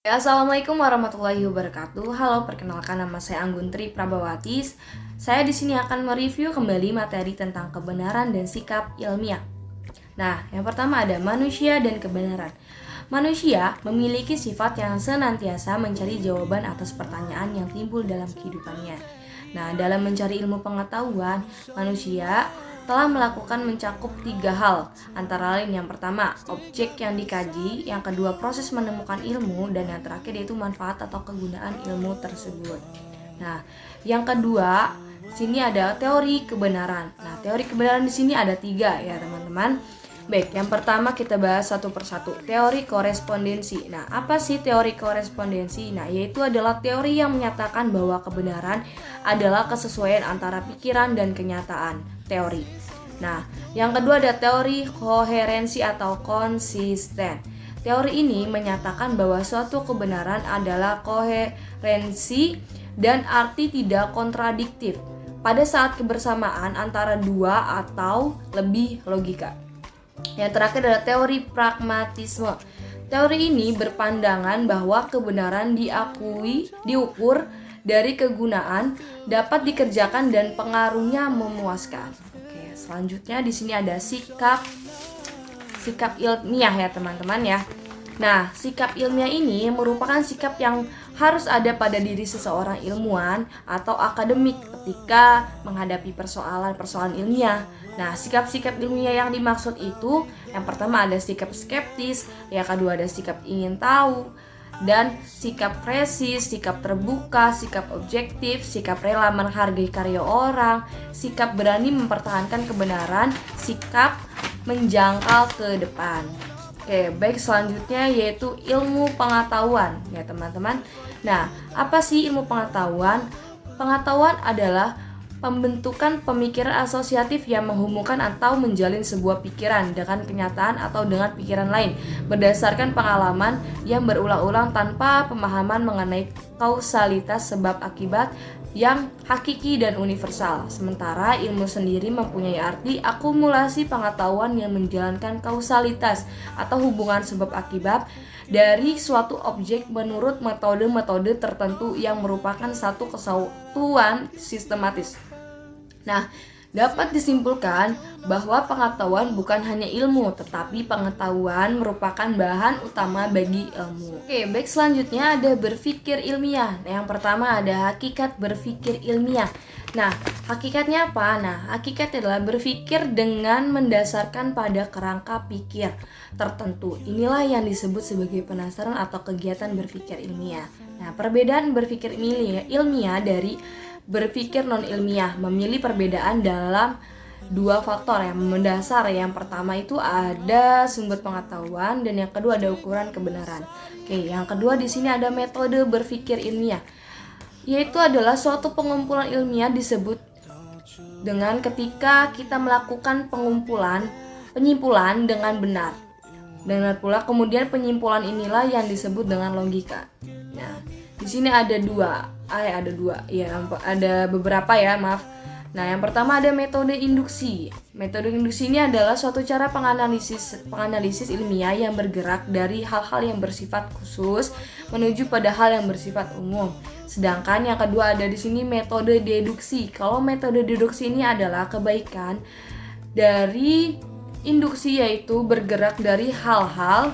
Assalamualaikum warahmatullahi wabarakatuh. Halo, perkenalkan nama saya Anggun Tri Prabawati. Saya di sini akan mereview kembali materi tentang kebenaran dan sikap ilmiah. Nah, yang pertama ada manusia dan kebenaran. Manusia memiliki sifat yang senantiasa mencari jawaban atas pertanyaan yang timbul dalam kehidupannya. Nah, dalam mencari ilmu pengetahuan, manusia telah melakukan mencakup 3 hal, antara lain yang pertama, objek yang dikaji, yang kedua, proses menemukan ilmu, dan yang terakhir yaitu manfaat atau kegunaan ilmu tersebut. Nah, yang kedua, sini ada teori kebenaran. Nah, teori kebenaran di sini ada 3 ya teman-teman. Baik, yang pertama kita bahas satu persatu. Teori korespondensi. Nah, apa sih teori korespondensi? Nah, yaitu adalah teori yang menyatakan bahwa kebenaran adalah kesesuaian antara pikiran dan kenyataan. Teori. Nah, yang kedua ada teori koherensi atau konsisten. Teori ini menyatakan bahwa suatu kebenaran adalah koherensi dan arti tidak kontradiktif pada saat kebersamaan antara dua atau lebih logika. Yang terakhir adalah teori pragmatisme. Teori ini berpandangan bahwa kebenaran diukur dari kegunaan, dapat dikerjakan dan pengaruhnya memuaskan. Oke, selanjutnya di sini ada sikap ilmiah ya teman-teman ya. Nah, sikap ilmiah ini merupakan sikap yang harus ada pada diri seseorang ilmuwan atau akademik ketika menghadapi persoalan-persoalan ilmiah. Nah, sikap-sikap ilmiah yang dimaksud itu, yang pertama ada sikap skeptis, yang kedua ada sikap ingin tahu, dan sikap presis, sikap terbuka, sikap objektif, sikap rela menghargai karya orang, sikap berani mempertahankan kebenaran, sikap menjangkau ke depan. Oke, baik, selanjutnya yaitu ilmu pengetahuan ya teman-teman. Nah, apa sih ilmu pengetahuan? Pengetahuan adalah pembentukan pemikiran asosiatif yang menghubungkan atau menjalin sebuah pikiran dengan kenyataan atau dengan pikiran lain berdasarkan pengalaman yang berulang-ulang tanpa pemahaman mengenai kausalitas sebab akibat yang hakiki dan universal. Sementara ilmu sendiri mempunyai arti akumulasi pengetahuan yang menjalankan kausalitas atau hubungan sebab akibat dari suatu objek menurut metode-metode tertentu yang merupakan satu kesatuan sistematis. Nah, dapat disimpulkan bahwa pengetahuan bukan hanya ilmu, tetapi pengetahuan merupakan bahan utama bagi ilmu. Oke, baik, selanjutnya ada berpikir ilmiah. Nah, yang pertama ada hakikat berpikir ilmiah. Nah, hakikatnya apa? Nah, hakikatnya adalah berpikir dengan mendasarkan pada kerangka pikir tertentu. Inilah yang disebut sebagai penasaran atau kegiatan berpikir ilmiah. Nah, perbedaan berpikir ilmiah dari berpikir non-ilmiah memilih perbedaan dalam 2 faktor yang mendasar. Yang pertama itu ada sumber pengetahuan dan yang kedua ada ukuran kebenaran. Oke, yang kedua di sini ada metode berpikir ilmiah, yaitu adalah suatu pengumpulan ilmiah disebut dengan ketika kita melakukan penyimpulan dengan benar. Benar pula kemudian penyimpulan inilah yang disebut dengan logika. Nah, di sini ada beberapa ya, maaf. Nah, yang pertama ada metode induksi. Metode induksi ini adalah suatu cara penganalisis ilmiah yang bergerak dari hal-hal yang bersifat khusus menuju pada hal yang bersifat umum. Sedangkan yang kedua ada di sini metode deduksi. Kalau metode deduksi ini adalah kebaikan dari induksi, yaitu bergerak dari hal-hal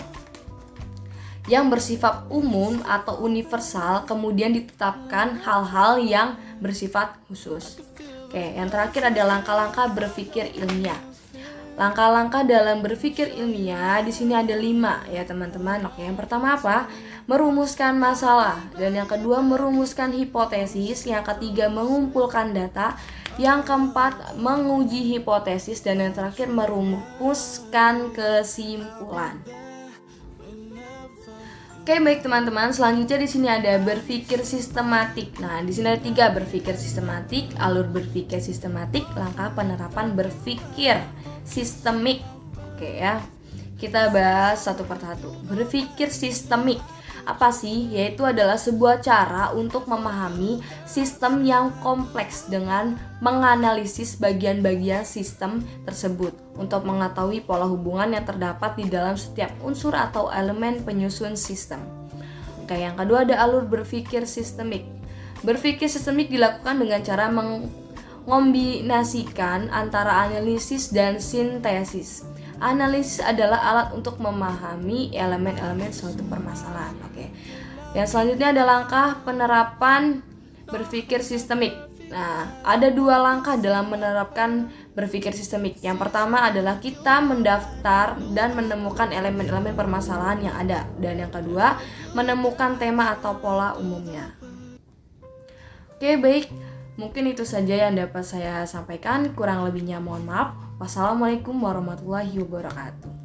yang bersifat umum atau universal, kemudian ditetapkan hal-hal yang bersifat khusus. Oke, yang terakhir ada langkah-langkah berpikir ilmiah. Langkah-langkah dalam berpikir ilmiah di sini ada 5 ya teman-teman. Oke, yang pertama apa? Merumuskan masalah, dan yang kedua merumuskan hipotesis, yang ketiga mengumpulkan data, yang keempat menguji hipotesis, dan yang terakhir merumuskan kesimpulan. Oke, baik teman-teman, selanjutnya di sini ada berpikir sistematik. Nah, di sini ada 3: berpikir sistematik, alur berpikir sistematik, langkah penerapan berpikir sistemik. Oke ya, kita bahas satu persatu. Berpikir sistemik apa sih? Yaitu adalah sebuah cara untuk memahami sistem yang kompleks dengan menganalisis bagian-bagian sistem tersebut untuk mengetahui pola hubungan yang terdapat di dalam setiap unsur atau elemen penyusun sistem. Oke, yang kedua ada alur berpikir sistemik. Berpikir sistemik dilakukan dengan cara mengombinasikan antara analisis dan sintesis. Analisis adalah alat untuk memahami elemen-elemen suatu permasalahan. Oke. Yang selanjutnya ada langkah penerapan berpikir sistemik. Nah, ada 2 langkah dalam menerapkan berpikir sistemik. Yang pertama adalah kita mendaftar dan menemukan elemen-elemen permasalahan yang ada. Dan yang kedua, menemukan tema atau pola umumnya. Oke, baik. Mungkin itu saja yang dapat saya sampaikan. Kurang lebihnya mohon maaf. Wassalamualaikum warahmatullahi wabarakatuh.